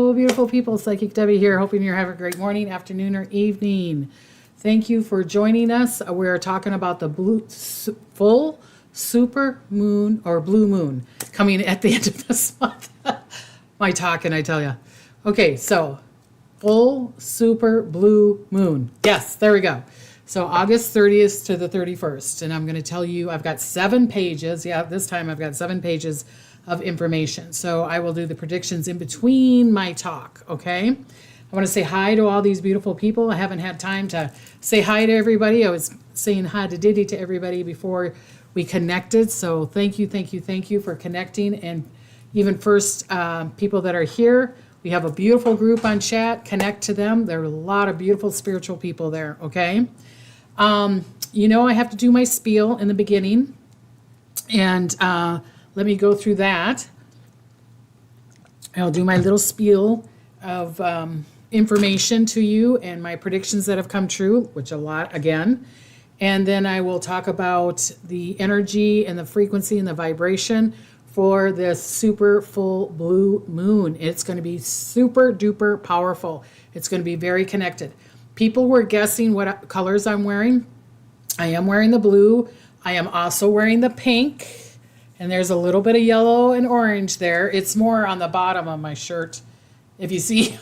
Hello, beautiful people. Psychic Debbie here, hoping you're having a great morning, afternoon, or evening. Thank you for joining us. We're talking about the full super moon or blue moon coming at the end of this month. My talking, I tell you. Okay, so full super blue moon. Yes, there we go. So August 30th to the 31st. And I'm going to tell you, I've got 7 pages. Yeah, this time I've got 7 pages of information. So I will do the predictions in between my talk, okay? I want to say hi to all these beautiful people. I haven't had time to say hi to everybody. I was saying hi to Diddy to everybody before we connected. So thank you for connecting. And even first people that are here, we have a beautiful group on chat. Connect to them. There are a lot of beautiful spiritual people there, okay? You know, I have to do my spiel in the beginning. And let me go through that. I'll do my little spiel of information to you and my predictions that have come true, which a lot again. And then I will talk about the energy and the frequency and the vibration for this super full blue moon. It's going to be super duper powerful. It's going to be very connected. People were guessing what colors I'm wearing. I am wearing the blue. I am also wearing the pink. And there's a little bit of yellow and orange there. It's more on the bottom of my shirt, if you see,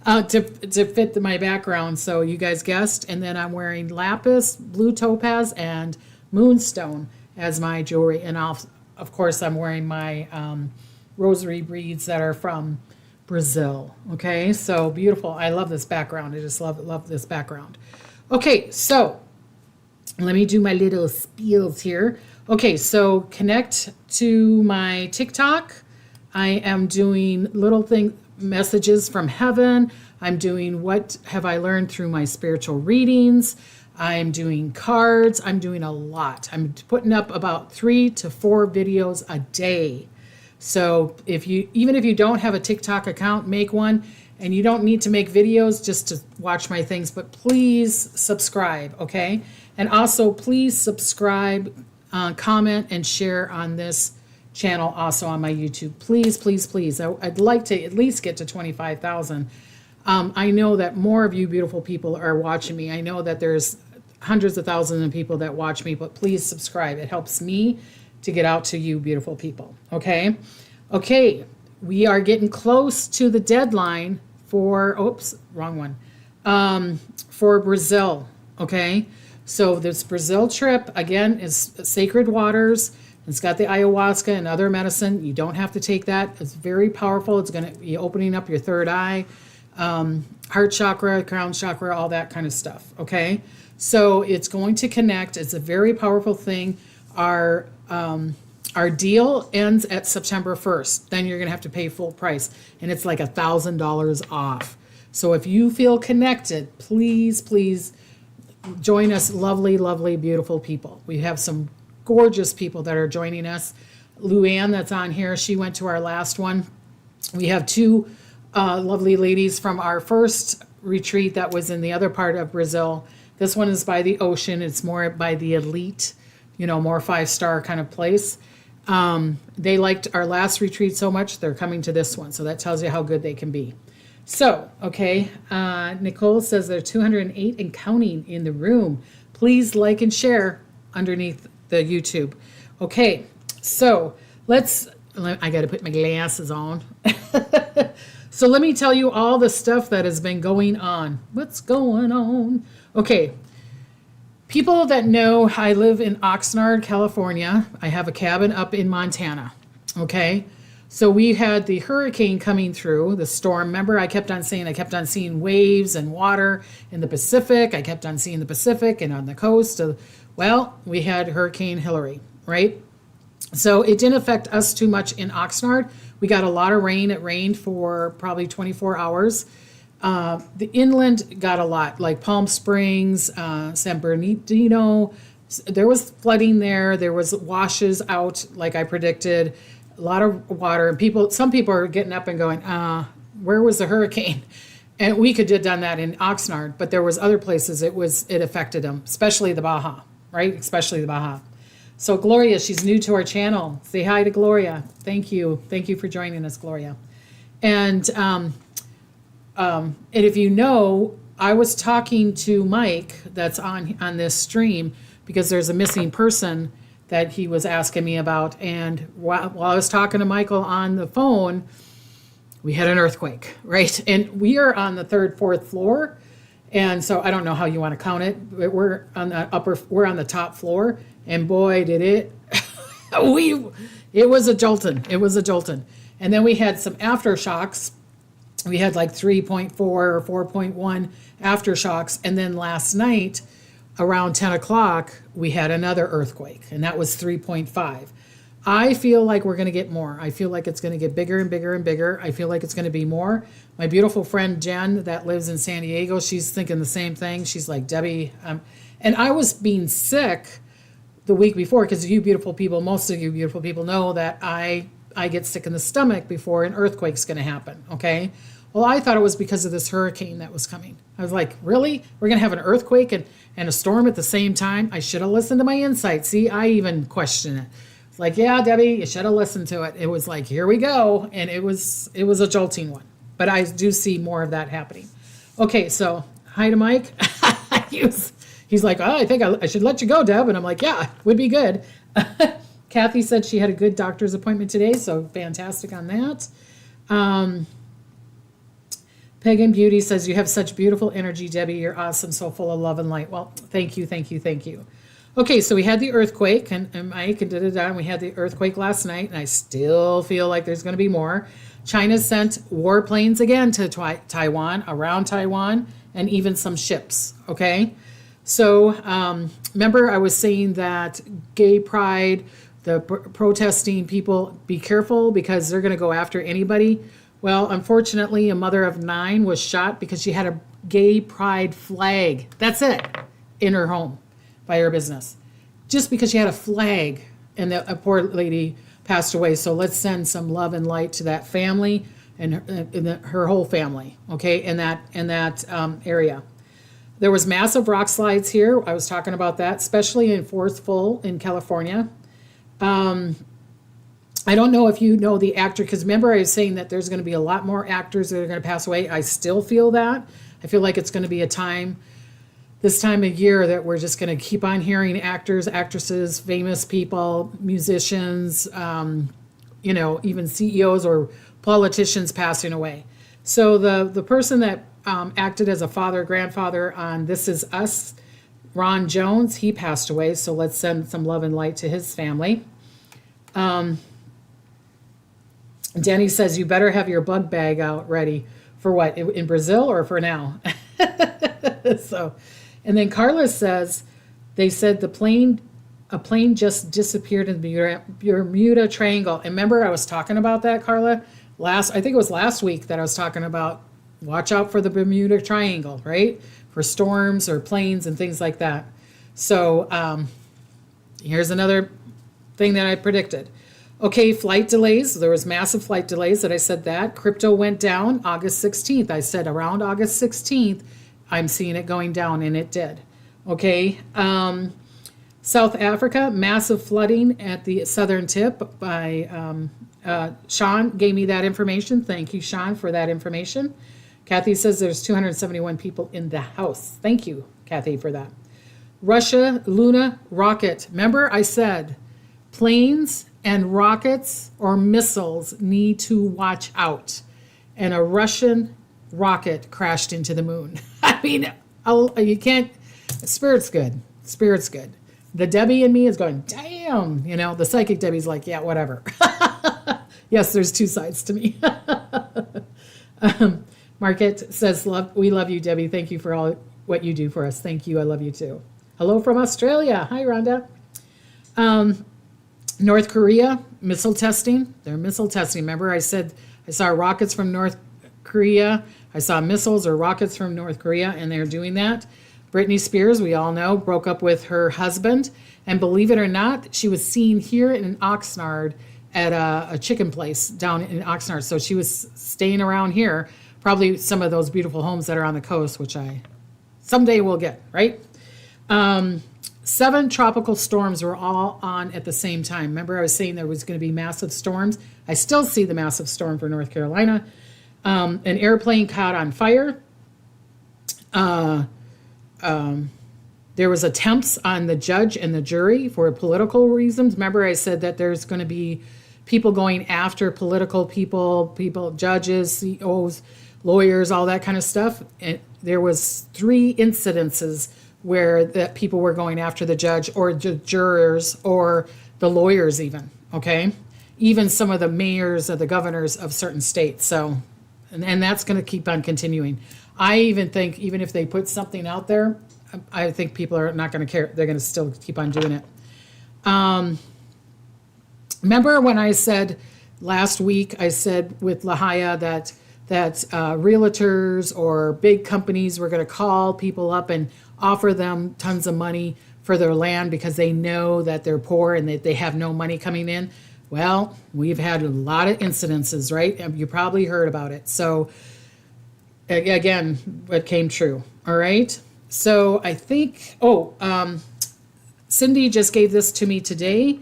to fit my background. So you guys guessed. And then I'm wearing lapis, blue topaz, and moonstone as my jewelry. And of course, I'm wearing my rosary beads that are from Brazil. Okay, so beautiful. I love this background. I just love this background. Okay, so let me do my little spiels here. Okay, so connect to my TikTok. I am doing little messages from heaven. I'm doing what have I learned through my spiritual readings. I'm doing cards. I'm doing a lot. I'm putting up about 3 to 4 videos a day. So even if you don't have a TikTok account, make one. And you don't need to make videos just to watch my things, but please subscribe, okay? And also please subscribe, comment, and share on this channel, also on my YouTube. Please, please, please. I'd like to at least get to 25,000. I know that more of you beautiful people are watching me. I know that there's hundreds of thousands of people that watch me, but please subscribe. It helps me to get out to you beautiful people, okay? Okay, we are getting close to the deadline for, for Brazil, okay? So this Brazil trip, again, is sacred waters. It's got the ayahuasca and other medicine. You don't have to take that. It's very powerful. It's going to be opening up your third eye, heart chakra, crown chakra, all that kind of stuff, okay? So it's going to connect. It's a very powerful thing. Our deal ends at September 1st. Then you're going to have to pay full price, and it's like $1,000 off. So if you feel connected, please, please join us, lovely, lovely, beautiful people. We have some gorgeous people that are joining us. Luann, that's on here, she went to our last one. We have 2 lovely ladies from our first retreat that was in the other part of Brazil. This one is by the ocean. It's more by the elite, more 5-star kind of place. They liked our last retreat so much, they're coming to this one. So that tells you how good they can be. So, okay, Nicole says there are 208 and counting in the room. Please like and share underneath the YouTube. Okay, so I got to put my glasses on. So let me tell you all the stuff that has been going on. What's going on? Okay, people that know I live in Oxnard, California. I have a cabin up in Montana, okay? So we had the hurricane coming through, the storm. Remember, I kept on seeing waves and water in the Pacific. I kept on seeing the Pacific and on the coast. Well, we had Hurricane Hillary, right? So it didn't affect us too much in Oxnard. We got a lot of rain. It rained for probably 24 hours. The inland got a lot, like Palm Springs, San Bernardino. There was flooding there. There was washes out, like I predicted. A lot of water, and some people are getting up and going, where was the hurricane? And we could have done that in Oxnard, but there was other places it affected them, especially the Baja, right? Especially the Baja. So Gloria, she's new to our channel. Say hi to Gloria. Thank you for joining us, Gloria. And if you know, I was talking to Mike that's on this stream because there's a missing person that he was asking me about. And while I was talking to Michael on the phone, we had an earthquake, right? And we are on the third, fourth floor. And so I don't know how you want to count it, but we're on the top floor. And boy, did it, it was a jolting. It was a jolting. And then we had some aftershocks. We had like 3.4 or 4.1 aftershocks. And then last night, around 10 o'clock, we had another earthquake, and that was 3.5. I feel like we're going to get more. I feel like it's going to get bigger and bigger and bigger. I feel like it's going to be more. My beautiful friend Jen that lives in San Diego, she's thinking the same thing. She's like, Debbie, and I was being sick the week before because you beautiful people, most of you beautiful people know that I get sick in the stomach before an earthquake's going to happen, okay? Well, I thought it was because of this hurricane that was coming. I was like, really? We're going to have an earthquake and a storm at the same time? I should have listened to my insight. See, I even question it. It's like, yeah, Debbie, you should have listened to it. It was like, here we go. And it was a jolting one. But I do see more of that happening. Okay, so hi to Mike. He's like, oh, I think I should let you go, Deb. And I'm like, yeah, would be good. Kathy said she had a good doctor's appointment today, so fantastic on that. Pagan Beauty says, you have such beautiful energy, Debbie. You're awesome, so full of love and light. Well, thank you, thank you, thank you. Okay, so we had the earthquake, and Mike, and we had the earthquake last night, and I still feel like there's going to be more. China sent warplanes again to Taiwan, around Taiwan, and even some ships, okay? So remember I was saying that gay pride, the protesting people, be careful because they're going to go after anybody. Well, unfortunately, a mother of 9 was shot because she had a gay pride flag. That's it. In her home by her business. Just because she had a flag and a poor lady passed away. So let's send some love and light to that family and her whole family, okay, in that area. There was massive rock slides here. I was talking about that, especially in Fourth Full in California. I don't know if you know the actor, because remember I was saying that there's going to be a lot more actors that are going to pass away. I still feel that. I feel like it's going to be a time, this time of year, that we're just going to keep on hearing actors, actresses, famous people, musicians, even CEOs or politicians passing away. So the person that acted as a father, grandfather on This Is Us, Ron Jones, he passed away. So let's send some love and light to his family. Danny says, you better have your bug bag out ready for what, in Brazil or for now? So, and then Carla says, they said a plane just disappeared in the Bermuda Triangle. And remember I was talking about that, Carla? I think it was last week that I was talking about, watch out for the Bermuda Triangle, right? For storms or planes and things like that. So here's another thing that I predicted. Okay, flight delays. There was massive flight delays that I said that. Crypto went down August 16th. I said around August 16th, I'm seeing it going down, and it did. Okay. South Africa, massive flooding at the southern tip by Sean gave me that information. Thank you, Sean, for that information. Kathy says there's 271 people in the house. Thank you, Kathy, for that. Russia, Luna rocket. Remember I said planes and rockets or missiles need to watch out. And a Russian rocket crashed into the moon. I mean, you can't, Spirit's good. Spirit's good. The Debbie in me is going, damn, the psychic Debbie's like, yeah, whatever. Yes, there's two sides to me. Market says, we love you, Debbie. Thank you for all what you do for us. Thank you. I love you too. Hello from Australia. Hi, Rhonda. North Korea, missile testing. They're missile testing. Remember I said I saw rockets from North Korea. I saw missiles or rockets from North Korea, and they're doing that. Britney Spears, we all know, broke up with her husband. And believe it or not, she was seen here in Oxnard at a chicken place down in Oxnard. So she was staying around here, probably some of those beautiful homes that are on the coast, which I someday will get, right? 7 tropical storms were all on at the same time. Remember I was saying there was going to be massive storms? I still see the massive storm for North Carolina. An airplane caught on fire. There was attempts on the judge and the jury for political reasons. Remember, I said that there's going to be people going after political people, judges, CEOs, lawyers, all that kind of stuff. And there was 3 incidences where that people were going after the judge or the jurors or the lawyers even, okay? Even some of the mayors or the governors of certain states. So, and that's going to keep on continuing. I even think, even if they put something out there, I think people are not going to care. They're going to still keep on doing it. Remember when I said last week, I said with Lahia that realtors or big companies were going to call people up and offer them tons of money for their land because they know that they're poor and that they have no money coming in? Well, we've had a lot of incidences, right? You probably heard about it. So again, it came true. All right. So I think, Cindy just gave this to me today.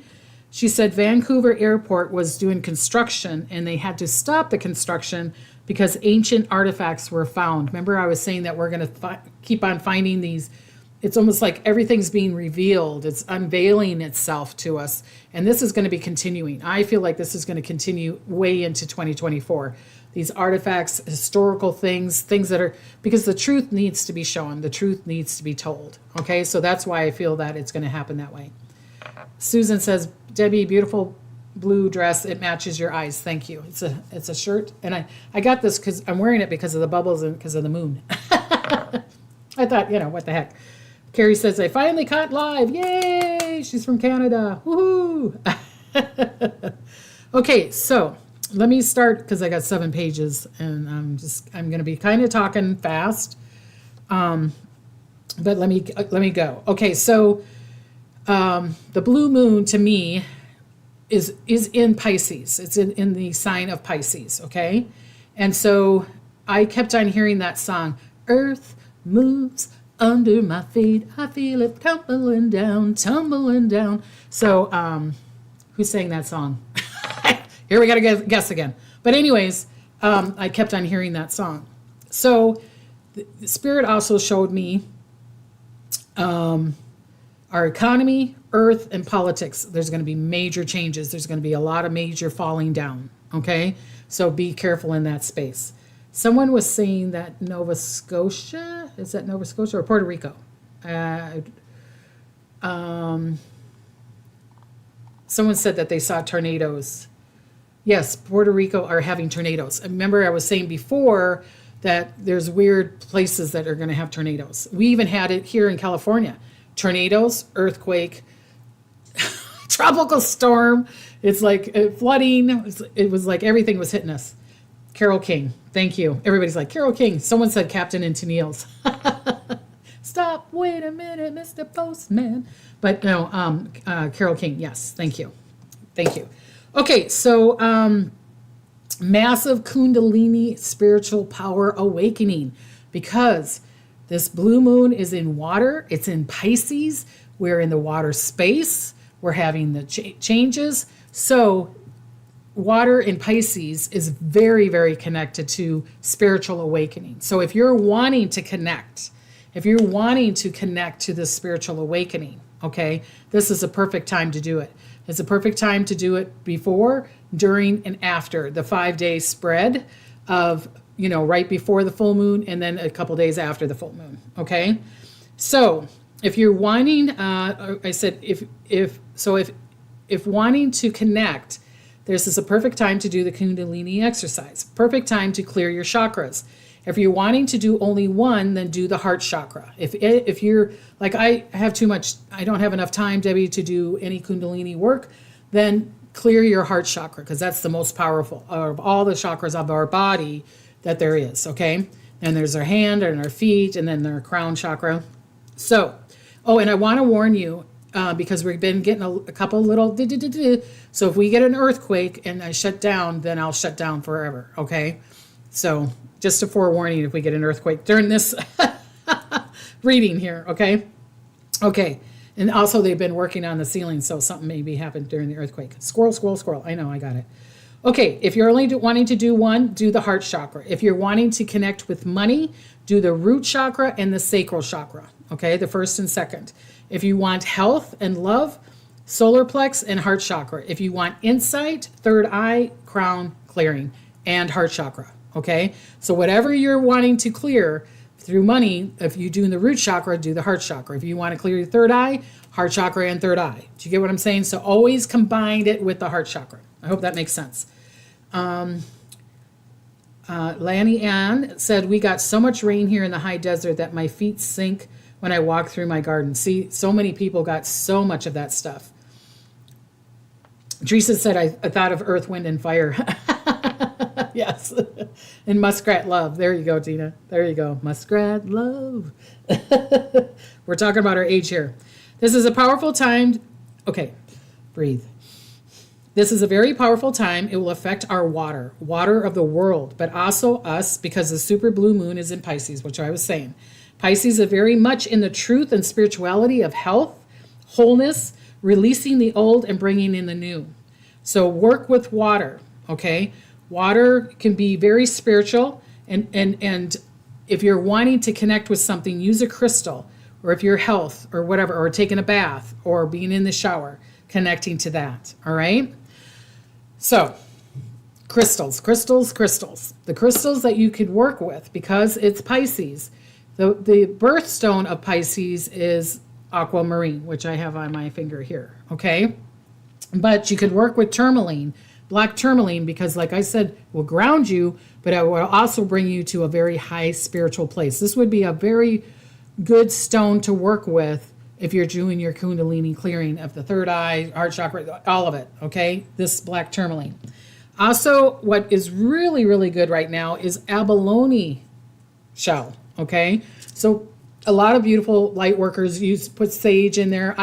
She said Vancouver Airport was doing construction and they had to stop the construction because ancient artifacts were found. Remember, I was saying that we're going to keep on finding these. It's almost like everything's being revealed. It's unveiling itself to us. And this is going to be continuing. I feel like this is going to continue way into 2024. These artifacts, historical things that are, because the truth needs to be shown. The truth needs to be told. Okay, so that's why I feel that it's going to happen that way. Susan says, Debbie, beautiful blue dress. It matches your eyes. Thank you. It's a shirt. And I got this because I'm wearing it because of the bubbles and because of the moon. I thought, what the heck. Carrie says, I finally caught live. Yay! She's from Canada. Woohoo! Okay, so let me start because I got 7 pages and I'm going to be kind of talking fast. But let me go. Okay, so the blue moon to me is in Pisces. It's in the sign of Pisces, okay? And so I kept on hearing that song, Earth moves under my feet, I feel it tumbling down, tumbling down. So, who sang that song? Here we got to guess again. But anyways, I kept on hearing that song. So, the Spirit also showed me our economy, earth, and politics. There's going to be major changes. There's going to be a lot of major falling down, okay? So be careful in that space. Someone was saying that Nova Scotia, is that Nova Scotia or Puerto Rico? Someone said that they saw tornadoes. Yes, Puerto Rico are having tornadoes. Remember I was saying before that there's weird places that are going to have tornadoes. We even had it here in California. Tornadoes, earthquake, tropical storm. It's like flooding. It was like everything was hitting us. Carole King, thank you. Everybody's like, Carole King. Someone said Captain and Tennille's. Stop, wait a minute, Mr. Postman. But no, Carole King, yes, thank you. Thank you. Okay, so massive Kundalini spiritual power awakening because this blue moon is in water. It's in Pisces. We're in the water space. We're having the changes. So water in Pisces is very, very connected to spiritual awakening. So if you're wanting to connect, to this spiritual awakening, okay, this is a perfect time to do it. It's a perfect time to do it before, during, and after the 5-day spread of, right before the full moon and then a couple days after the full moon, okay? So if you're wanting, I said, if wanting to connect, this is a perfect time to do the Kundalini exercise. Perfect time to clear your chakras. If you're wanting to do only one, then do the heart chakra. If you're like, I don't have enough time, Debbie, to do any Kundalini work, then clear your heart chakra because that's the most powerful of all the chakras of our body that there is, okay? And there's our hand and our feet and then our crown chakra. So, and I want to warn you, because we've been getting a couple little so if we get an earthquake and I shut down, then I'll shut down forever, okay? So just a forewarning if we get an earthquake during this reading here, okay? Okay, and also they've been working on the ceiling, so something maybe happened during the earthquake. Squirrel. I know, I got it. Okay, if you're only wanting to do one, do the heart chakra. If you're wanting to connect with money, do the root chakra and the sacral chakra, okay, the first and second. If you want health and love, solar plex and heart chakra. If you want insight, third eye, crown, clearing, and heart chakra, okay? So whatever you're wanting to clear through money, if you do the root chakra, do the heart chakra. If you want to clear your third eye, heart chakra and third eye. Do you get what I'm saying? So always combine it with the heart chakra. I hope that makes sense. Lanny Ann said, we got so much rain here in the high desert that my feet sink when I walk through my garden. See, so many people got so much of that stuff. Teresa said, I thought of earth, wind, and fire. Yes. And muskrat love. There you go, Tina. There you go. Muskrat love. We're talking about our age here. This is a powerful time. Okay, breathe. This is a very powerful time. It will affect our water of the world, but also us, because the super blue moon is in Pisces, which I was saying. Pisces are very much in the truth and spirituality of health, wholeness, releasing the old and bringing in the new. So work with water, okay? Water can be very spiritual, and if you're wanting to connect with something, use a crystal, or if you're health or whatever, or taking a bath or being in the shower, connecting to that, all right? So crystals. The crystals that you could work with, because it's Pisces. The birthstone of Pisces is aquamarine, which I have on my finger here, okay? But you could work with tourmaline, black tourmaline, because like I said, will ground you, but it will also bring you to a very high spiritual place. This would be a very good stone to work with if you're doing your kundalini clearing of the third eye, heart chakra, all of it, okay? This black tourmaline. Also, what is really, really good right now is abalone shell, okay? So a lot of beautiful light workers put sage in there.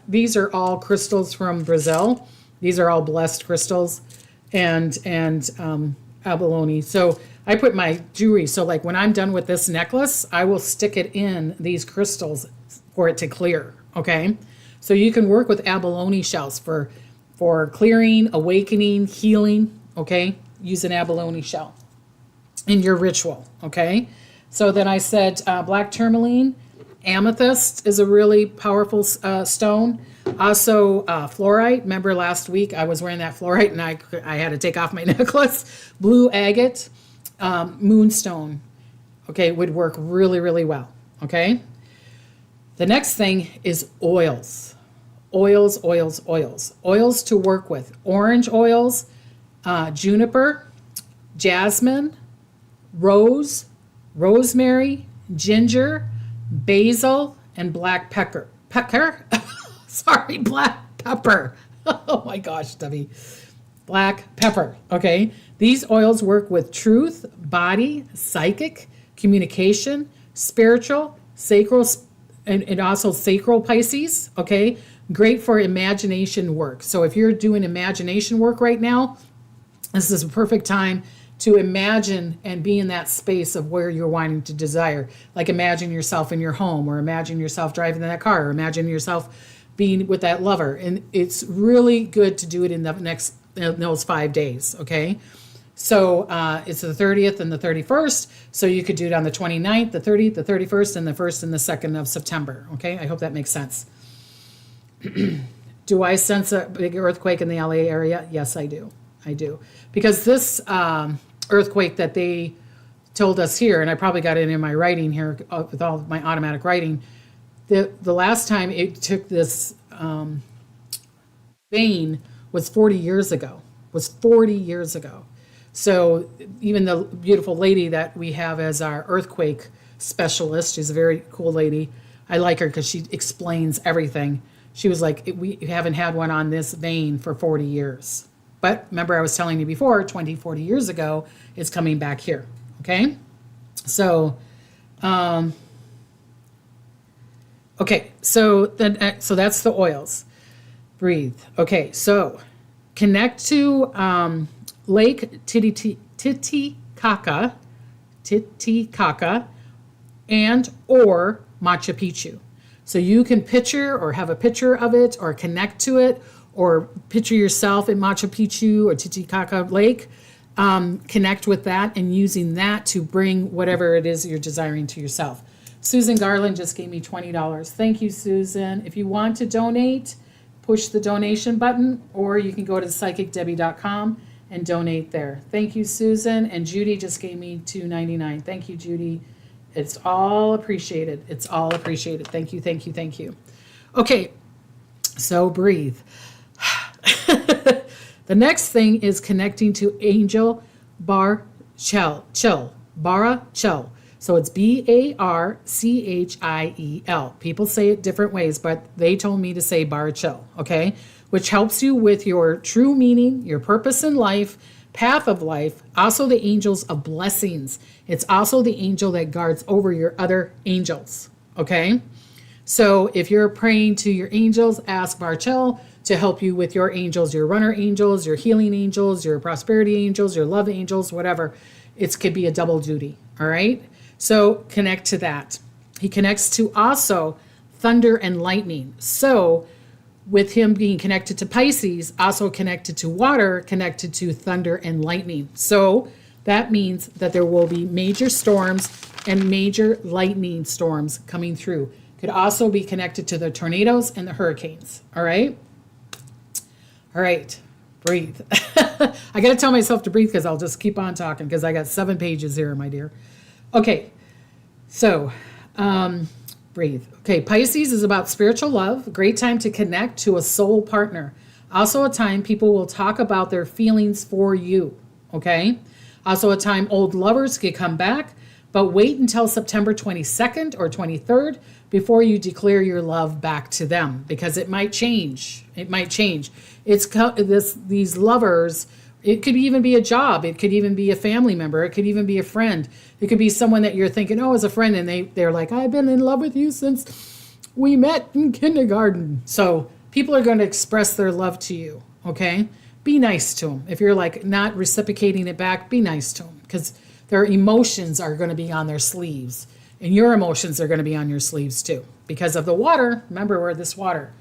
These are all crystals from Brazil. These are all blessed crystals and abalone. So I put my jewelry, so like when I'm done with this necklace, I will stick it in these crystals for it to clear, okay? So you can work with abalone shells for clearing, awakening, healing, okay? Use an abalone shell in your ritual, okay? So then I said black tourmaline, amethyst is a really powerful stone. Also fluorite. Remember last week I was wearing that fluorite and I had to take off my necklace. Blue agate, moonstone, okay, would work really, really well, okay? The next thing is oils. Oils to work with. Orange oils, juniper, jasmine, rose, rosemary, ginger, basil, and black pepper. Black pepper. Oh my gosh, Debbie. Black pepper, okay? These oils work with truth, body, psychic, communication, spiritual, sacral, and also sacral Pisces, okay? Great for imagination work. So if you're doing imagination work right now, this is a perfect time to imagine and be in that space of where you're wanting to desire. Like imagine yourself in your home, or imagine yourself driving in that car, or imagine yourself being with that lover. And it's really good to do it in those 5 days, okay? So it's the 30th and the 31st, so you could do it on the 29th, the 30th, the 31st, and the 1st and the 2nd of September, okay? I hope that makes sense. Do I sense a big earthquake in the LA area? Yes, I do. Because this earthquake that they told us here, and I probably got it in my writing here with all of my automatic writing, the last time it took this vein was 40 years ago. So even the beautiful lady that we have as our earthquake specialist, she's a very cool lady. I like her because she explains everything. She was like, we haven't had one on this vein for 40 years. But remember I was telling you before, 40 years ago, it's coming back here, okay? So, okay, so that's the oils. Breathe. Okay, so connect to Lake Titicaca, and or Machu Picchu. So you can picture or have a picture of it or connect to it, or picture yourself at Machu Picchu or Titicaca Lake. Connect with that and using that to bring whatever it is you're desiring to yourself. Susan Garland just gave me $20. Thank you, Susan. If you want to donate, push the donation button, or you can go to psychicdebbie.com and donate there. Thank you, Susan. And Judy just gave me $2.99. Thank you, Judy. It's all appreciated. It's all appreciated. Thank you, thank you, thank you. Okay, so breathe. The next thing is connecting to Angel Bar Chel. Bara Chel. So it's Barchiel. People say it different ways, but they told me to say Bar Chel, okay? Which helps you with your true meaning, your purpose in life, path of life, also the angels of blessings. It's also the angel that guards over your other angels, okay? So if you're praying to your angels, ask Barchel to help you with your angels, your runner angels, your healing angels, your prosperity angels, your love angels, whatever. It could be a double duty, all right? So connect to that. He connects to also thunder and lightning. So with him being connected to Pisces, also connected to water, connected to thunder and lightning. So that means that there will be major storms and major lightning storms coming through. Could also be connected to the tornadoes and the hurricanes. All right? All right. Breathe. I got to tell myself to breathe because I'll just keep on talking because I got 7 pages here, my dear. Okay. So, breathe. Okay. Pisces is about spiritual love. Great time to connect to a soul partner. Also a time people will talk about their feelings for you. Okay. Also a time old lovers could come back, but wait until September 22nd or 23rd before you declare your love back to them because it might change. It might change. These lovers, it could even be a job. It could even be a family member. It could even be a friend. It could be someone that you're thinking, oh, as a friend, and they're like, I've been in love with you since we met in kindergarten. So people are going to express their love to you, okay? Be nice to them. If you're like not reciprocating it back, be nice to them because their emotions are going to be on their sleeves. And your emotions are going to be on your sleeves too because of the water. Remember, we're this water.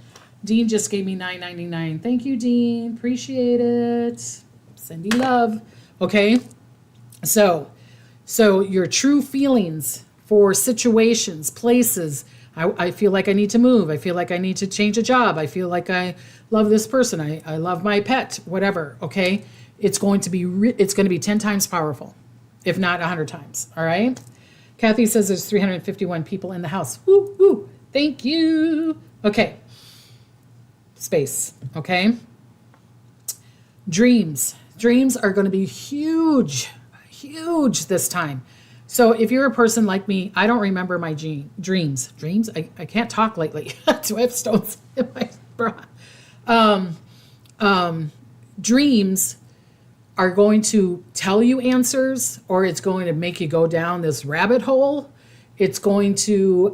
Dean just gave me $9.99. Thank you, Dean. Appreciate it. Sending love. Okay. So your true feelings for situations, places. I feel like I need to move. I feel like I need to change a job. I feel like I love this person. I love my pet, whatever. Okay. It's going to be 10 times powerful, if not 100 times. All right. Kathy says there's 351 people in the house. Woo, woo. Thank you. Okay. Space. Okay. Dreams. Dreams are going to be huge, huge this time. So if you're a person like me, I don't remember my dreams. Dreams? I can't talk lately. Do I have stones in my bra? Dreams are going to tell you answers, or it's going to make you go down this rabbit hole. It's going to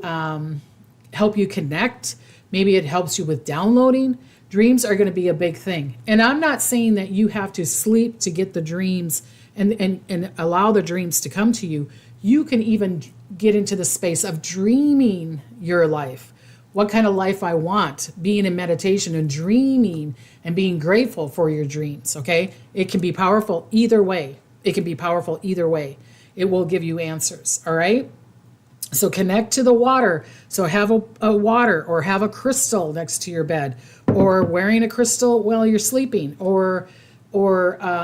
help you connect. Maybe it helps you with downloading. Dreams are going to be a big thing. And I'm not saying that you have to sleep to get the dreams and allow the dreams to come to you. You can even get into the space of dreaming your life. What kind of life I want, being in meditation and dreaming and being grateful for your dreams, okay? It can be powerful either way. It can be powerful either way. It will give you answers, all right? So connect to the water. So have a water or have a crystal next to your bed, or wearing a crystal while you're sleeping, or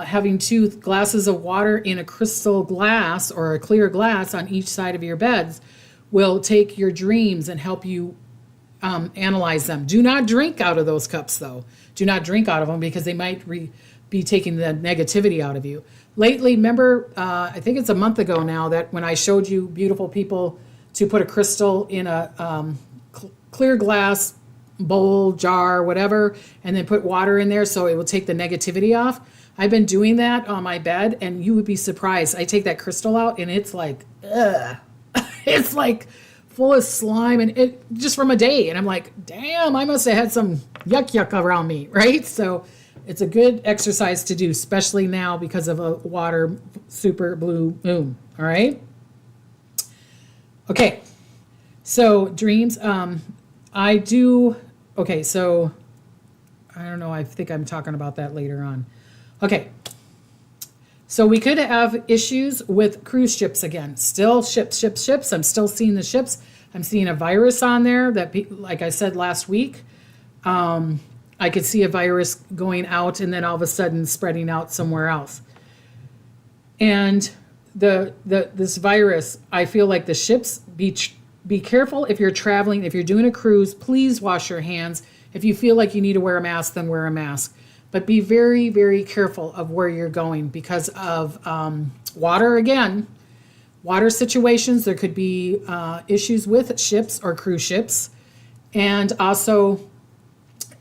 having 2 glasses of water in a crystal glass or a clear glass on each side of your beds will take your dreams and help you analyze them. Do not drink out of those cups, though. Do not drink out of them because they might be taking the negativity out of you. Lately, remember, I think it's a month ago now that when I showed you beautiful people to put a crystal in a clear glass bowl, jar, whatever, and then put water in there so it will take the negativity off. I've been doing that on my bed, and you would be surprised. I take that crystal out, and it's like, ugh. It's like full of slime, and it just from a day. And I'm like, damn, I must have had some yuck around me, right? So it's a good exercise to do, especially now because of a water super blue moon, all right? Okay, so dreams, so I don't know. I think I'm talking about that later on. Okay. So we could have issues with cruise ships again. Still ships. I'm still seeing the ships. I'm seeing a virus on there that, like I said last week, I could see a virus going out and then all of a sudden spreading out somewhere else. And this virus, I feel like the ships, be careful if you're traveling. If you're doing a cruise, please wash your hands. If you feel like you need to wear a mask, then wear a mask. But be very, very careful of where you're going because of water again. Water situations, there could be issues with ships or cruise ships, and also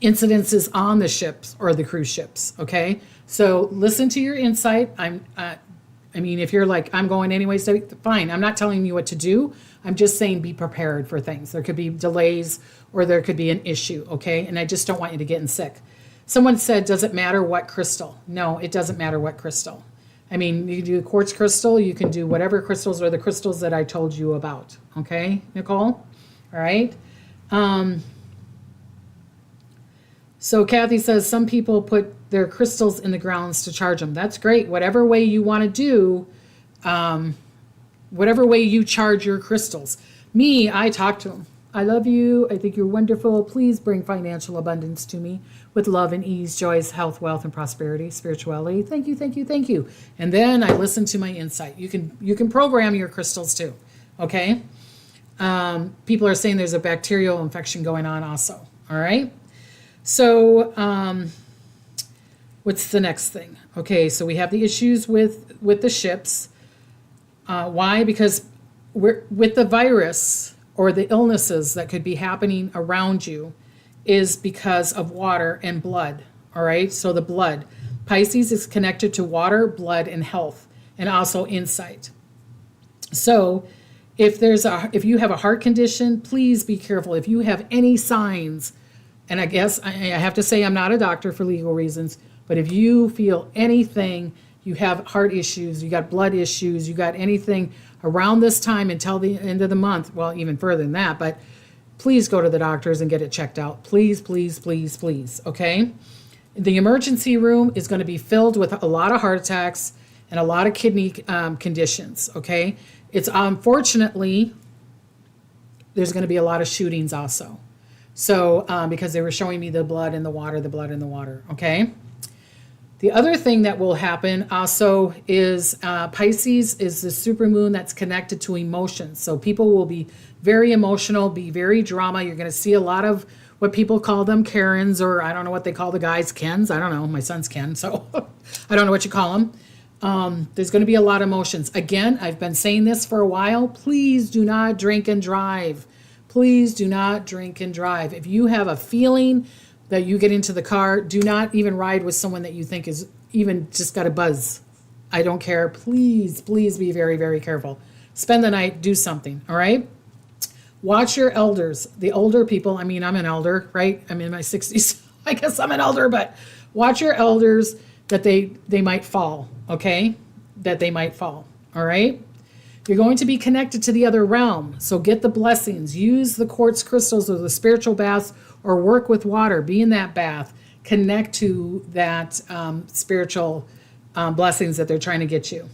incidences on the ships or the cruise ships, okay? So listen to your insight. I mean, if you're like, I'm going anyways, fine. I'm not telling you what to do. I'm just saying be prepared for things. There could be delays or there could be an issue, okay? And I just don't want you to get sick. Someone said, does it matter what crystal? No, it doesn't matter what crystal. I mean, you can do quartz crystal. You can do whatever crystals or the crystals that I told you about, okay, Nicole? All right. So Kathy says some people put their crystals in the grounds to charge them. That's great. Whatever way you want to do, whatever way you charge your crystals. Me, I talk to them. I love you. I think you're wonderful. Please bring financial abundance to me with love and ease, joys, health, wealth, and prosperity, spirituality. Thank you, thank you, thank you. And then I listen to my insight. You can program your crystals too, okay? People are saying there's a bacterial infection going on also, all right? So what's the next thing? Okay, so we have the issues with the ships. Why? Because with the virus or the illnesses that could be happening around you is because of water and blood, all right? So the blood. Pisces is connected to water, blood, and health, and also insight. So if you have a heart condition, please be careful. If you have any signs, and I guess I have to say I'm not a doctor for legal reasons, but if you feel anything, you have heart issues, you got blood issues, you got anything around this time until the end of the month, well, even further than that, but please go to the doctors and get it checked out. Please, please, please, please, okay? The emergency room is going to be filled with a lot of heart attacks and a lot of kidney conditions, okay? It's unfortunately, there's going to be a lot of shootings also. So, because they were showing me the blood in the water, okay? The other thing that will happen also is Pisces is the supermoon that's connected to emotions. So people will be very emotional, be very drama. You're going to see a lot of what people call them Karens, or I don't know what they call the guys, Kens. I don't know. My son's Ken, so I don't know what you call them. There's going to be a lot of emotions. Again, I've been saying this for a while. Please do not drink and drive. Please do not drink and drive. If you have a feeling that you get into the car, do not even ride with someone that you think is even just got a buzz. I don't care. Please, please be very, very careful. Spend the night, do something, all right? Watch your elders, the older people. I mean, I'm an elder, right? I'm in my 60s. I guess I'm an elder, but watch your elders that they might fall, okay? That they might fall, all right? You're going to be connected to the other realm, so get the blessings. Use the quartz crystals or the spiritual baths or work with water. Be in that bath. Connect to that spiritual blessings that they're trying to get you.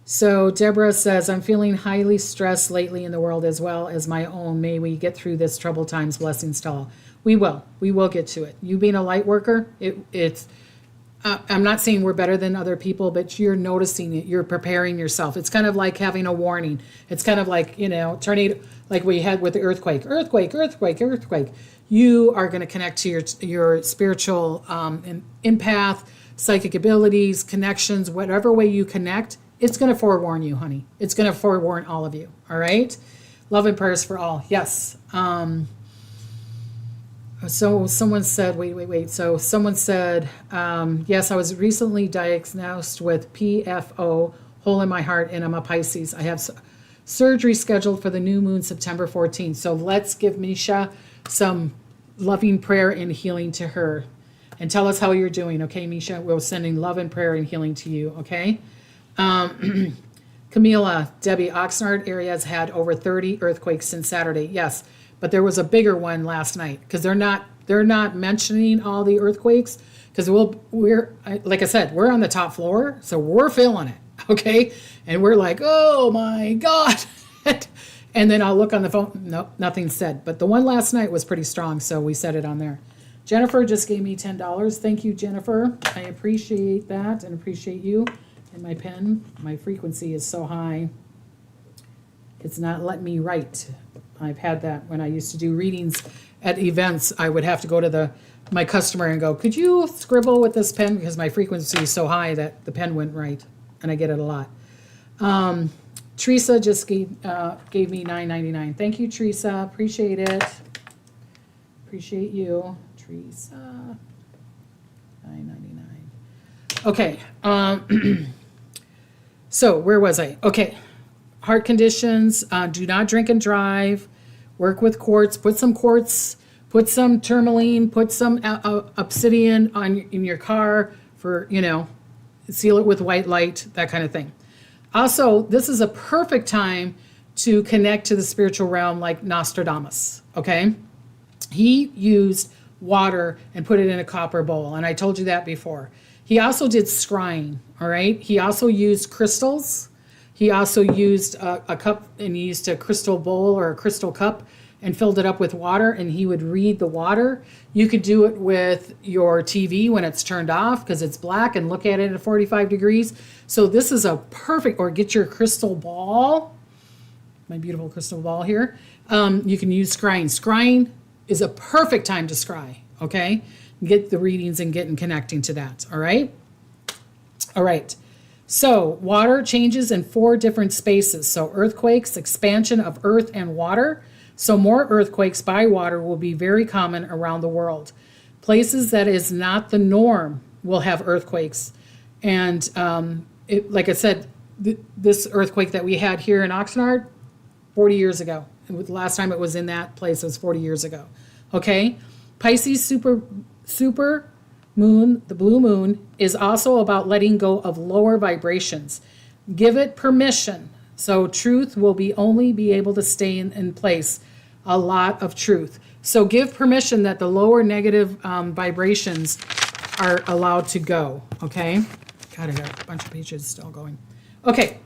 So Deborah says, I'm feeling highly stressed lately in the world as well as my own. May we get through this troubled times. Blessings to all. We will. We will get to it. You being a light worker, it's... I'm not saying we're better than other people, but you're noticing it. You're preparing yourself. It's kind of like having a warning. It's kind of like, tornado, like we had with the earthquake. You are going to connect to your spiritual empath, psychic abilities, connections, whatever way you connect. It's going to forewarn you, honey. It's going to forewarn all of you. All right? Love and prayers for all. Yes. So someone said, wait. So someone said, yes, I was recently diagnosed with PFO, hole in my heart, and I'm a Pisces. I have surgery scheduled for the new moon, September 14th. So let's give Misha some loving prayer and healing to her. And tell us how you're doing, okay, Misha? We're sending love and prayer and healing to you, okay? Camila, Debbie, Oxnard area has had over 30 earthquakes since Saturday. Yes. but there was a bigger one last night because they're not mentioning all the earthquakes because like I said, we're on the top floor, so we're feeling it, okay? And we're like, oh my God. And then I'll look on the phone. Nope, nothing said. But the one last night was pretty strong, so we set it on there. Jennifer just gave me $10. Thank you, Jennifer. I appreciate that and appreciate you. And my pen, my frequency is so high, it's not letting me write. I've had that when I used to do readings at events. I would have to go to my customer and go, could you scribble with this pen? Because my frequency is so high that the pen wouldn't write. And I get it a lot. Teresa just gave me $9.99. Thank you, Teresa. Appreciate it. Appreciate you, Teresa. $9.99. Okay. So where was I? Okay. Heart conditions. Do not drink and drive. Work with quartz. Put some quartz. Put some tourmaline. Put some obsidian in your car for, seal it with white light, that kind of thing. Also, this is a perfect time to connect to the spiritual realm like Nostradamus, okay? He used water and put it in a copper bowl, and I told you that before. He also did scrying, all right? He also used crystals. He also used a cup, and he used a crystal bowl or a crystal cup and filled it up with water, and he would read the water. You could do it with your TV when it's turned off because it's black and look at it at 45 degrees. So this is a perfect, or get your crystal ball, my beautiful crystal ball here. You can use scrying. Scrying is a perfect time to scry, okay? Get the readings and connecting to that, all right? All right. So water changes in 4 different spaces. So earthquakes, expansion of earth and water. So more earthquakes by water will be very common around the world. Places that is not the norm will have earthquakes. And like I said, this earthquake that we had here in Oxnard, 40 years ago. And the last time it was in that place was 40 years ago. Okay? Pisces super moon, the blue moon, is also about letting go of lower vibrations. Give it permission. So truth will only be able to stay in place. A lot of truth. So give permission that the lower negative vibrations are allowed to go. Okay? God, I got a bunch of pages still going. Okay.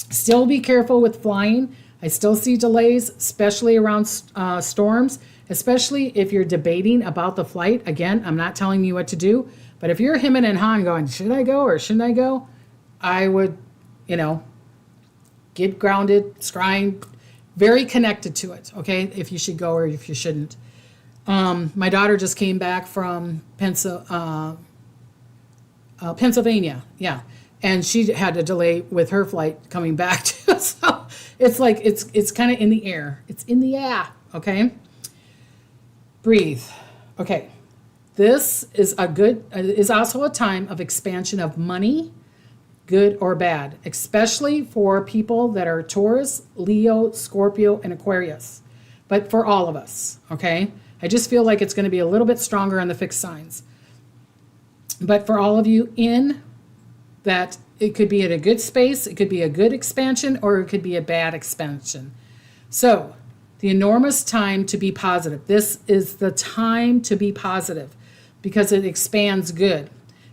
Still be careful with flying. I still see delays, especially around storms, especially if you're debating about the flight. Again, I'm not telling you what to do, but if you're hemming and hawing going, should I go or shouldn't I go? I would, get grounded, scrying, very connected to it, okay, if you should go or if you shouldn't. My daughter just came back from Pennsylvania, yeah, and she had a delay with her flight coming back too. So it's like it's kind of in the air. It's in the air, Breathe. Okay. This is also a time of expansion of money, good or bad, especially for people that are Taurus, Leo, Scorpio, and Aquarius. But for all of us, okay? I just feel like it's going to be a little bit stronger on the fixed signs. But for all of you in that, it could be at a good space, it could be a good expansion, or it could be a bad expansion. So, the enormous time to be positive. This is the time to be positive because it expands good.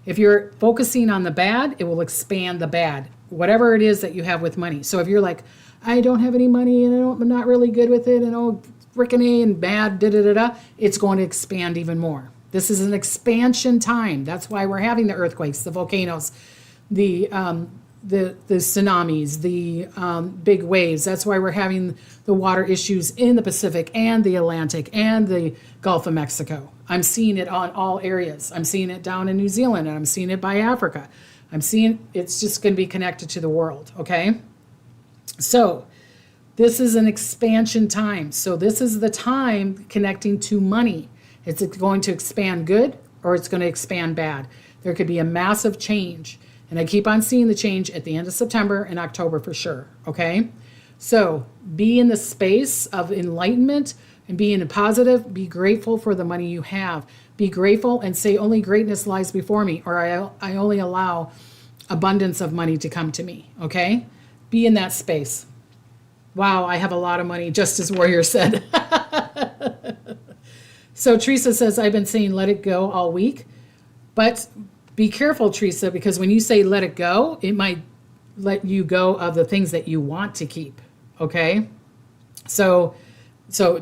If you're focusing on the bad, it will expand the bad, whatever it is that you have with money. So if you're like, I don't have any money and I'm not really good with it and frickin' A and bad, it's going to expand even more. This is an expansion time. That's why we're having the earthquakes, the volcanoes, the tsunamis, the big waves. That's why we're having the water issues in the Pacific and the Atlantic and the Gulf of Mexico. I'm seeing it on all areas. I'm seeing it down in New Zealand, and I'm seeing it by Africa. I'm seeing it's just going to be connected to the world, okay? So this is an expansion time. So this is the time connecting to money. It's going to expand good or it's going to expand bad. There could be a massive change. And I keep on seeing the change at the end of September and October for sure, okay? So be in the space of enlightenment and be in a positive, be grateful for the money you have. Be grateful and say only greatness lies before me, or I only allow abundance of money to come to me, okay? Be in that space. Wow, I have a lot of money, just as Warrior said. So Teresa says, I've been saying let it go all week. But be careful, Teresa, because when you say let it go, it might let you go of the things that you want to keep. Okay? So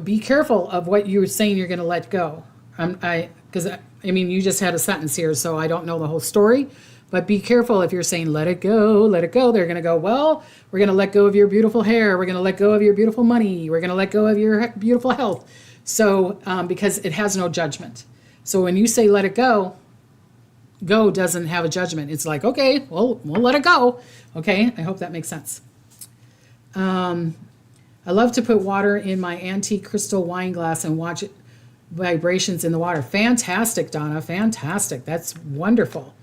be careful of what you're saying you're going to let go. Because I mean, you just had a sentence here, so I don't know the whole story. But be careful if you're saying, let it go, let it go. They're going to go, well, we're going to let go of your beautiful hair. We're going to let go of your beautiful money. We're going to let go of your beautiful health. So, because it has no judgment. So when you say let it go doesn't have a judgment. It's like, okay, well, we'll let it go. Okay, I hope that makes sense. I love to put water in my antique crystal wine glass and watch it vibrations in the water. Fantastic, Donna, fantastic. That's wonderful.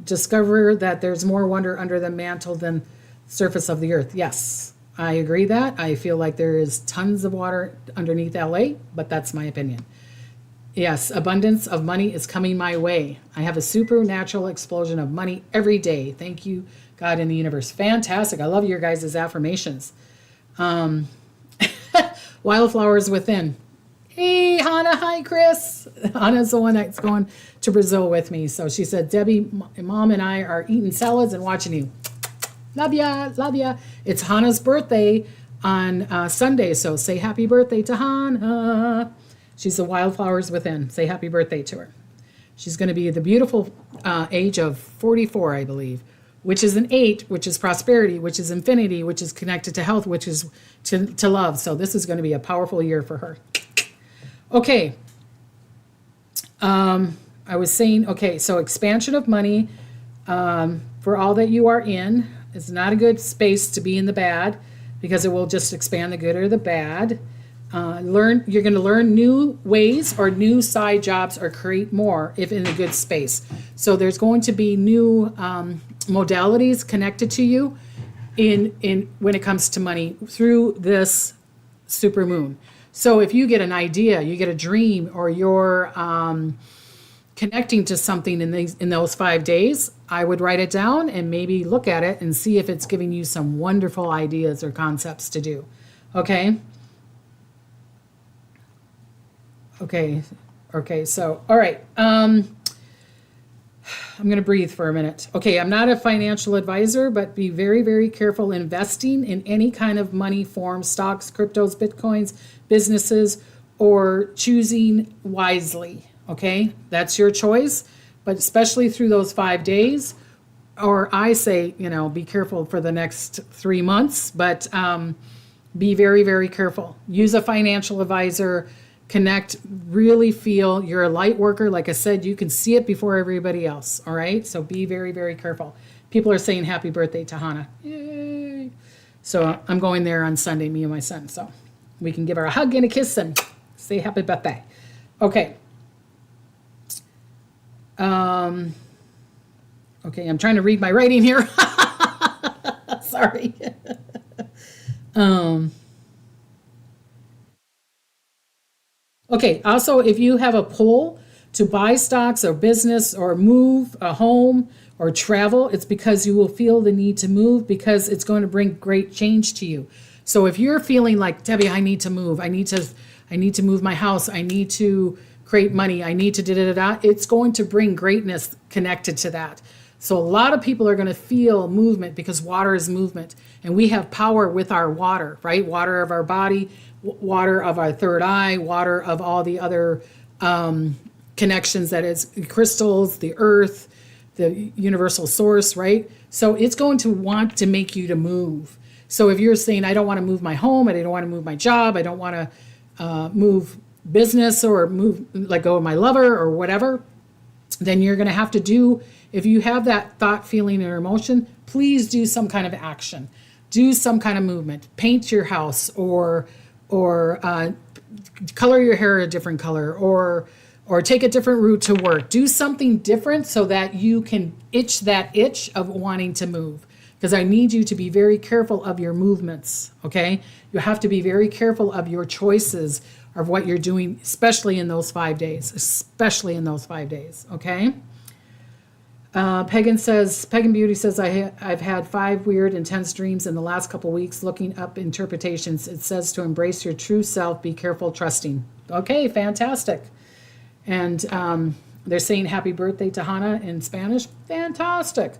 Discover that there's more wonder under the mantle than surface of the earth. Yes. I agree that. I feel like there is tons of water underneath LA, but that's my opinion. Yes, abundance of money is coming my way. I have a supernatural explosion of money every day. Thank you, God in the universe. Fantastic. I love your guys' affirmations. Wildflowers within. Hey, Hannah. Hi, Chris. Hannah's the one that's going to Brazil with me. So she said, Debbie, Mom and I are eating salads and watching you. Love ya, love ya. It's Hannah's birthday on Sunday, so say happy birthday to Hannah. She's the Wildflowers Within. Say happy birthday to her. She's going to be the beautiful age of 44, I believe, which is an 8, which is prosperity, which is infinity, which is connected to health, which is to love. So this is going to be a powerful year for her. Okay. I was saying, okay, so expansion of money for all that you are in. It's not a good space to be in the bad because it will just expand the good or the bad. You're going to learn new ways or new side jobs or create more if in a good space. So there's going to be new modalities connected to you in when it comes to money through this super moon. So if you get an idea, you get a dream, or you're connecting to something in those 5 days, I would write it down and maybe look at it and see if it's giving you some wonderful ideas or concepts to do. Okay? Okay, so, all right. I'm going to breathe for a minute. Okay, I'm not a financial advisor, but be very, very careful investing in any kind of money form, stocks, cryptos, bitcoins, businesses, or choosing wisely. Okay, that's your choice, but especially through those 5 days, or I say, be careful for the next 3 months, but be very, very careful. Use a financial advisor, connect, really feel. You're a light worker. Like I said, you can see it before everybody else. All right, so be very, very careful. People are saying happy birthday to Hannah. Yay. So I'm going there on Sunday, me and my son, so we can give her a hug and a kiss and say happy birthday. Okay. Okay, I'm trying to read my writing here. Sorry. Okay, also, if you have a pull to buy stocks or business or move a home or travel, it's because you will feel the need to move because it's going to bring great change to you. So if you're feeling like, Debbie, I need to move, I need to move my house, I need to create money, I need to da-da-da-da, it's going to bring greatness connected to that. So a lot of people are going to feel movement because water is movement. And we have power with our water, right? Water of our body, water of our third eye, water of all the other connections, that is crystals, the earth, the universal source, right? So it's going to want to make you to move. So if you're saying, I don't want to move my home, I don't want to move my job, I don't want to move business or let go of my lover or whatever, then you're going to have to do, if you have that thought, feeling, or emotion, please do some kind of action. Do some kind of movement. Paint your house or color your hair a different color or take a different route to work. Do something different so that you can itch that itch of wanting to move. Because I need you to be very careful of your movements, okay? You have to be very careful of your choices of what you're doing, especially in those 5 days, okay? Pagan Beauty says, I've had 5 weird, intense dreams in the last couple weeks. Looking up interpretations, it says to embrace your true self, be careful, trusting. Okay, fantastic. And they're saying happy birthday to Hannah in Spanish. Fantastic.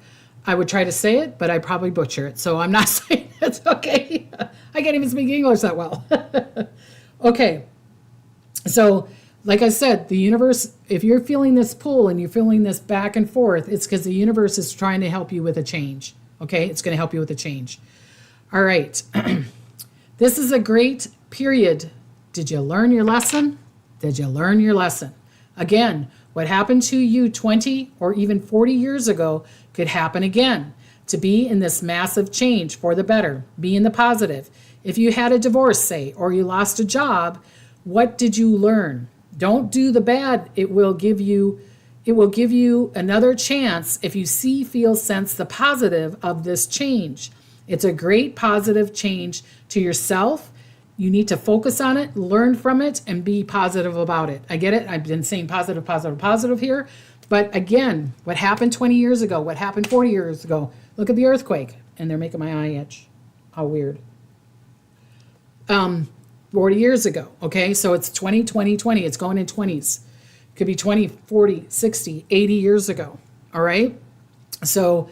I would try to say it, but I probably butcher it. So I'm not saying it's okay. I can't even speak English that well. Okay. So, like I said, the universe, if you're feeling this pull and you're feeling this back and forth, it's because the universe is trying to help you with a change. Okay? It's going to help you with a change. All right. This is a great period. Did you learn your lesson? Did you learn your lesson? Again, what happened to you 20 or even 40 years ago could happen again. To be in this massive change for the better, be in the positive. If you had a divorce, say, or you lost a job, what did you learn? Don't do the bad. It will give you another chance if you see, feel, sense the positive of this change. It's a great positive change to yourself. You need to focus on it, learn from it, and be positive about it. I get it. I've been saying positive, positive, positive here. But again, what happened 20 years ago? What happened 40 years ago? Look at the earthquake. And they're making my eye itch. How weird. 40 years ago. Okay, so it's 20, 20, 20. It's going in 20s. Could be 20, 40, 60, 80 years ago. All right? So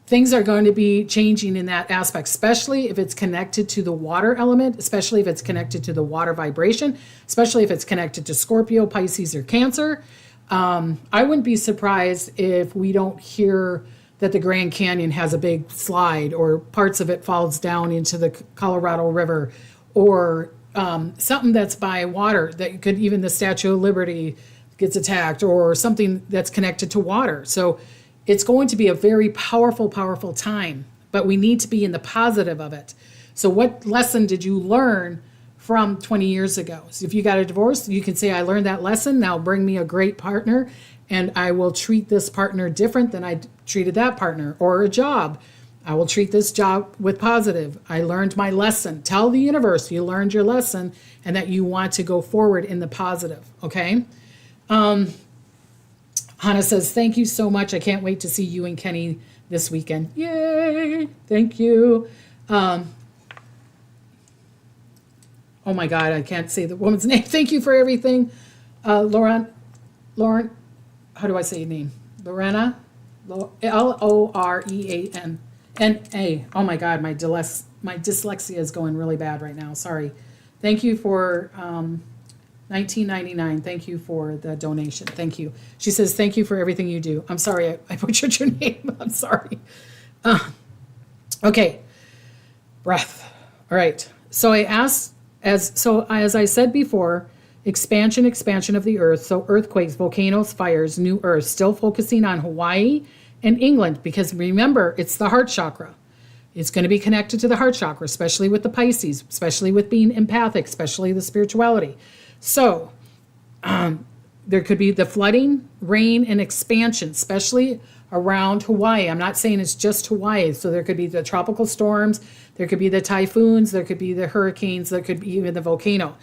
things are going to be changing in that aspect, especially if it's connected to the water element, especially if it's connected to the water vibration, especially if it's connected to Scorpio, Pisces, or Cancer. I wouldn't be surprised if we don't hear that the Grand Canyon has a big slide or parts of it falls down into the Colorado River, or something that's by water that could, even the Statue of Liberty gets attacked, or something that's connected to water. So it's going to be a very powerful, powerful time, but we need to be in the positive of it. So what lesson did you learn from 20 years ago? So if you got a divorce, you can say, I learned that lesson. Now bring me a great partner, and I will treat this partner different than I treated that partner. Or a job. I will treat this job with positive. I learned my lesson. Tell the universe you learned your lesson and that you want to go forward in the positive. Okay? Hannah says, thank you so much. I can't wait to see you and Kenny this weekend. Yay! Thank you. Oh my God, I can't say the woman's name. Thank you for everything. Lauren, how do I say your name? Lorena? Lorean. N-A. Oh my God, my dyslexia is going really bad right now. Sorry. Thank you for $19.99. Thank you for the donation. Thank you. She says, thank you for everything you do. I'm sorry, I butchered your name. I'm sorry. Okay. Breath. All right. So as I said before, expansion of the earth. So earthquakes, volcanoes, fires, new earth, still focusing on Hawaii and England, because remember, it's the heart chakra. It's going to be connected to the heart chakra, especially with the Pisces, especially with being empathic, especially the spirituality. So there could be the flooding, rain, and expansion, especially around Hawaii. I'm not saying it's just Hawaii. So there could be the tropical storms, there could be the typhoons, there could be the hurricanes, there could be even the volcano.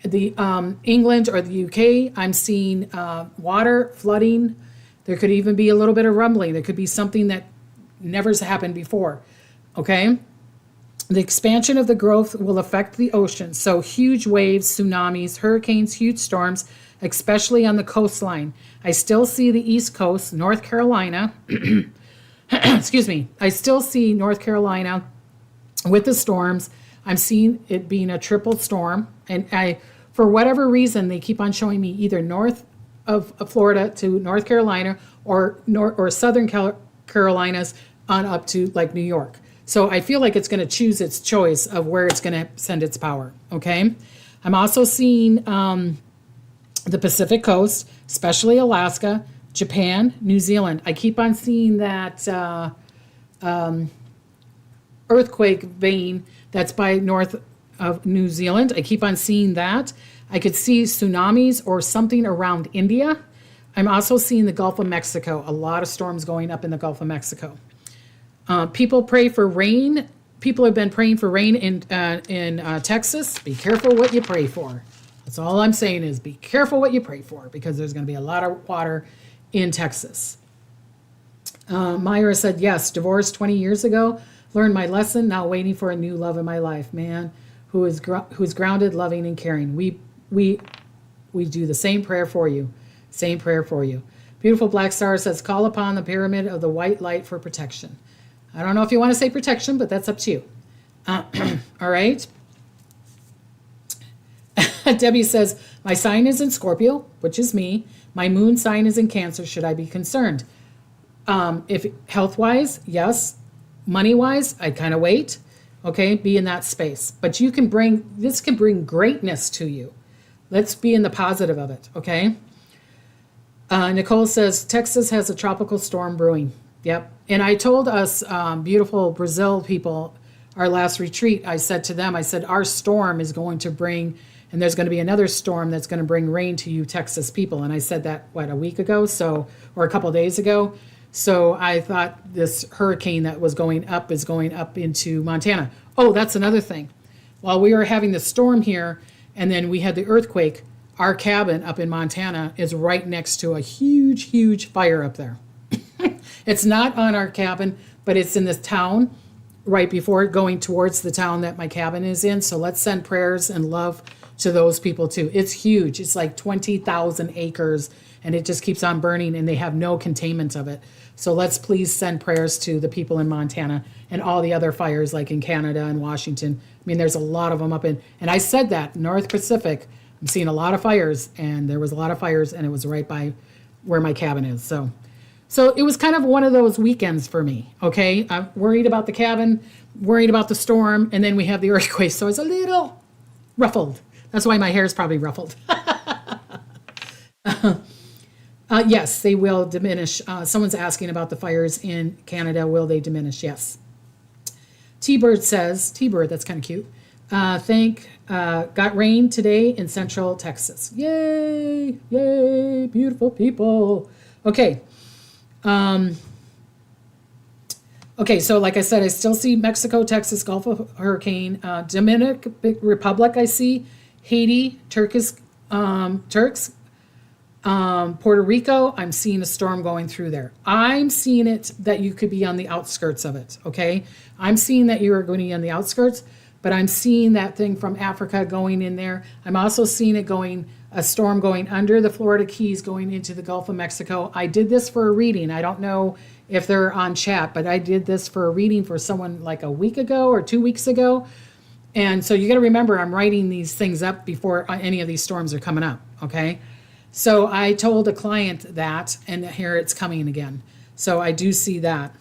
The England or the UK, I'm seeing water, flooding. There could even be a little bit of rumbling. There could be something that never has happened before. Okay? The expansion of the growth will affect the ocean. So huge waves, tsunamis, hurricanes, huge storms, especially on the coastline. I still see the East Coast, North Carolina. Excuse me. I still see North Carolina with the storms. I'm seeing it being a triple storm. And for whatever reason, they keep on showing me either north of Florida to North Carolina or southern Carolinas on up to like New York. So I feel like it's going to choose its choice of where it's going to send its power. Okay. I'm also seeing the Pacific coast, especially Alaska, Japan, New Zealand. I keep on seeing that earthquake vein that's by north of New Zealand. I keep on seeing that. I could see tsunamis or something around India. I'm also seeing the Gulf of Mexico, a lot of storms going up in the Gulf of Mexico. People pray for rain. People have been praying for rain in Texas. Be careful what you pray for. That's all I'm saying is be careful what you pray for, because there's going to be a lot of water in Texas. Myra said, yes, divorced 20 years ago, learned my lesson, now waiting for a new love in my life, man, who's grounded, loving, and caring. We do the same prayer for you. Same prayer for you. Beautiful Black Star says, call upon the pyramid of the white light for protection. I don't know if you want to say protection, but that's up to you. All right. Debbie says, my sign is in Scorpio, which is me. My moon sign is in Cancer. Should I be concerned? If health-wise, yes. Money-wise, I'd kind of wait. Okay, be in that space. But this can bring greatness to you. Let's be in the positive of it, okay? Nicole says, Texas has a tropical storm brewing. Yep. And I told us beautiful Brazil people, our last retreat, I said to them, our storm is going to bring, and there's going to be another storm that's going to bring rain to you Texas people. And I said that, a week ago, or a couple of days ago. So I thought this hurricane that was going up is going up into Montana. Oh, that's another thing. While we were having the storm here, and then we had the earthquake, our cabin up in Montana is right next to a huge, huge fire up there. It's not on our cabin, but it's in this town right before going towards the town that my cabin is in. So let's send prayers and love to those people too. It's huge. It's like 20,000 acres, and it just keeps on burning, and they have no containment of it. So let's please send prayers to the people in Montana and all the other fires like in Canada and Washington. I mean, there's a lot of them up in, and I said that, North Pacific, I'm seeing a lot of fires, and there was a lot of fires, and it was right by where my cabin is. So it was kind of one of those weekends for me, okay? I'm worried about the cabin, worried about the storm, and then we have the earthquake, so it's a little ruffled. That's why my hair is probably ruffled. Yes, they will diminish. Someone's asking about the fires in Canada. Will they diminish? Yes. T-Bird says, T-Bird, that's kind of cute. Got rain today in central Texas. Yay, yay, beautiful people. Okay. Okay, so like I said, I still see Mexico, Texas, Gulf of Hurricane, Dominican Republic I see, Haiti, Turks, Puerto Rico, I'm seeing a storm going through there. I'm seeing it that you could be on the outskirts of it, okay? I'm seeing that you are going to be on the outskirts, but I'm seeing that thing from Africa going in there. I'm also seeing a storm going under the Florida Keys going into the Gulf of Mexico. I did this for a reading. I don't know if they're on chat, but I did this for a reading for someone like a week ago or 2 weeks ago. And so you got to remember, I'm writing these things up before any of these storms are coming up, okay? So I told a client that, and here it's coming again. So I do see that.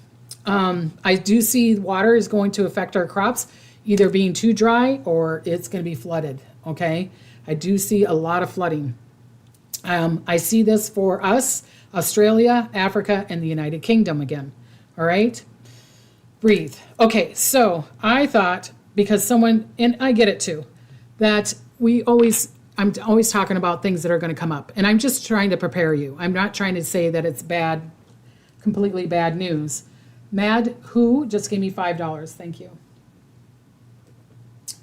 I do see water is going to affect our crops, either being too dry or it's going to be flooded, okay? I do see a lot of flooding. I see this for us, Australia, Africa, and the United Kingdom again, all right? Breathe. Okay, so I thought, because someone, and I get it too, that I'm always talking about things that are going to come up, and I'm just trying to prepare you. I'm not trying to say that it's bad, completely bad news. Mad Who just gave me $5. Thank you.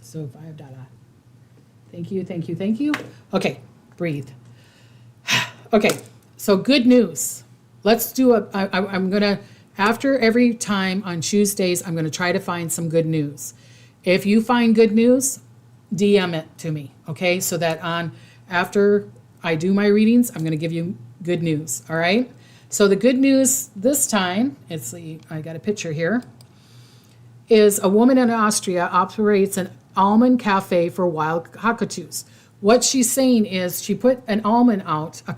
So $5. Thank you, thank you, thank you. Okay, breathe. Okay, so good news. Let's do I'm going to, after every time on Tuesdays, I'm going to try to find some good news. If you find good news, DM it to me, okay? So that after I do my readings, I'm going to give you good news, all right? So the good news this time, I got a picture here, is a woman in Austria operates an almond cafe for wild cockatoos. What she's saying is she put an almond out, a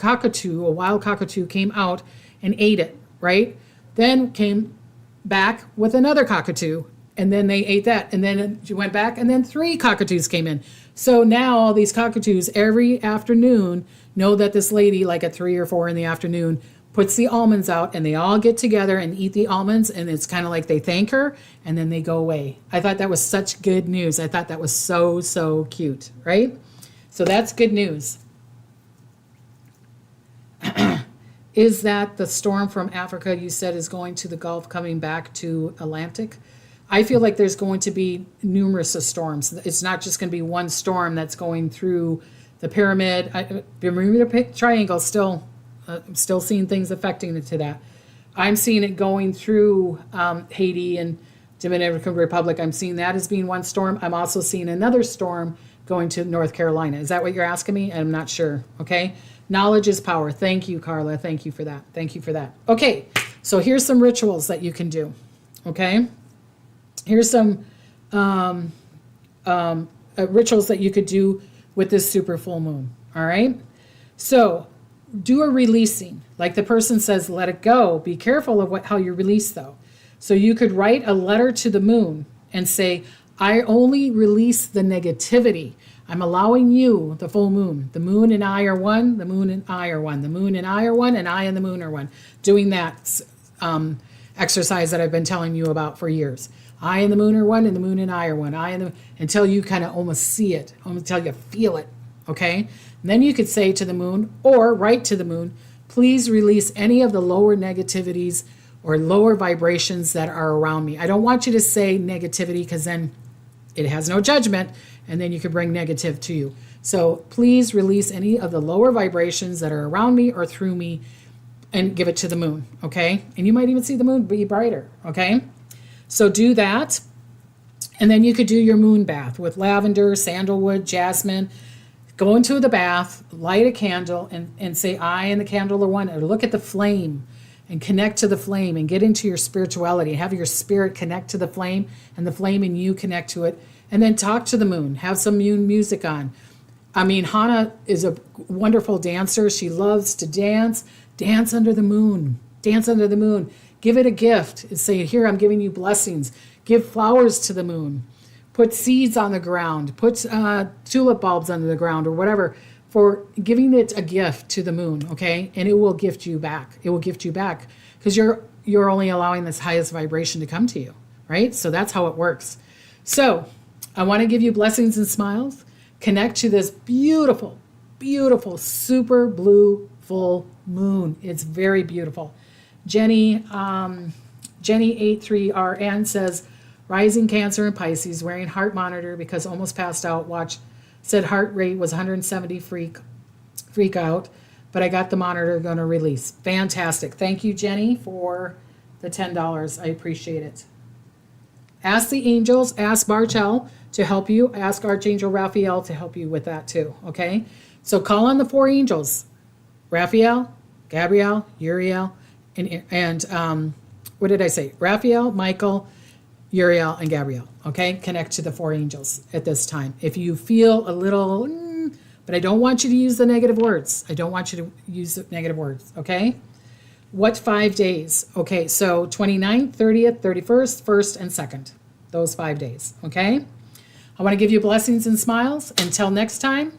wild cockatoo came out and ate it, right? Then came back with another cockatoo, and then they ate that, and then she went back, and then 3 cockatoos came in. So now all these cockatoos every afternoon know that this lady, like at 3 or 4 in the afternoon, puts the almonds out, and they all get together and eat the almonds, and it's kind of like they thank her, and then they go away. I thought that was such good news. I thought that was so, so cute, right? So that's good news. Is that the storm from Africa you said is going to the Gulf, coming back to Atlantic? I feel like there's going to be numerous of storms. It's not just going to be one storm that's going through the pyramid. Bermuda Triangle still, I'm still seeing things affecting it to that. I'm seeing it going through Haiti and Dominican Republic. I'm seeing that as being one storm. I'm also seeing another storm going to North Carolina. Is that what you're asking me? I'm not sure. Okay. Knowledge is power. Thank you, Carla. Thank you for that. Thank you for that. Okay. So here's some rituals that you can do. Okay. Here's some rituals that you could do with this super full moon. All right. So do a releasing. Like the person says, let it go. Be careful of how you release, though. So you could write a letter to the moon and say, I only release the negativity. I'm allowing you, the full moon. The moon and I are one. The moon and I are one. The moon and I are one. And I and the moon are one. Doing that exercise that I've been telling you about for years. I and the moon are one, and the moon and I are one. Until you kind of almost see it, until you feel it. Okay? And then you could say to the moon, or write to the moon, please release any of the lower negativities or lower vibrations that are around me. I don't want you to say negativity because then it has no judgment and then you could bring negative to you. So please release any of the lower vibrations that are around me or through me and give it to the moon, okay? And you might even see the moon be brighter, okay? So do that. And then you could do your moon bath with lavender, sandalwood, jasmine. Go into the bath, light a candle, and say, I and the candle are one. Or look at the flame and connect to the flame and get into your spirituality. Have your spirit connect to the flame and the flame in you connect to it. And then talk to the moon. Have some moon music on. I mean, Hannah is a wonderful dancer. She loves to dance. Dance under the moon. Dance under the moon. Give it a gift. And say, here, I'm giving you blessings. Give flowers to the moon. Put seeds on the ground. Put tulip bulbs under the ground or whatever for giving it a gift to the moon, okay? And it will gift you back. It will gift you back because you're only allowing this highest vibration to come to you, right? So that's how it works. So I want to give you blessings and smiles. Connect to this beautiful, beautiful, super blue full moon. It's very beautiful. Jenny 83RN says, rising Cancer and Pisces, wearing heart monitor because almost passed out. Said heart rate was 170 freak out, but I got the monitor going to release. Fantastic. Thank you, Jenny, for the $10. I appreciate it. Ask the angels, ask Barchel to help you, ask Archangel Raphael to help you with that too, okay? So call on the four angels, Raphael, Gabriel, Uriel, and what did I say? Raphael, Michael, Uriel, and Gabriel, okay? Connect to the four angels at this time. If you feel a little, but I don't want you to use the negative words. I don't want you to use the negative words, okay? What 5 days? Okay, so 29th, 30th, 31st, 1st, and 2nd. Those 5 days, okay? I want to give you blessings and smiles. Until next time,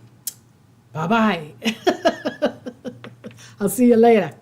bye-bye. I'll see you later.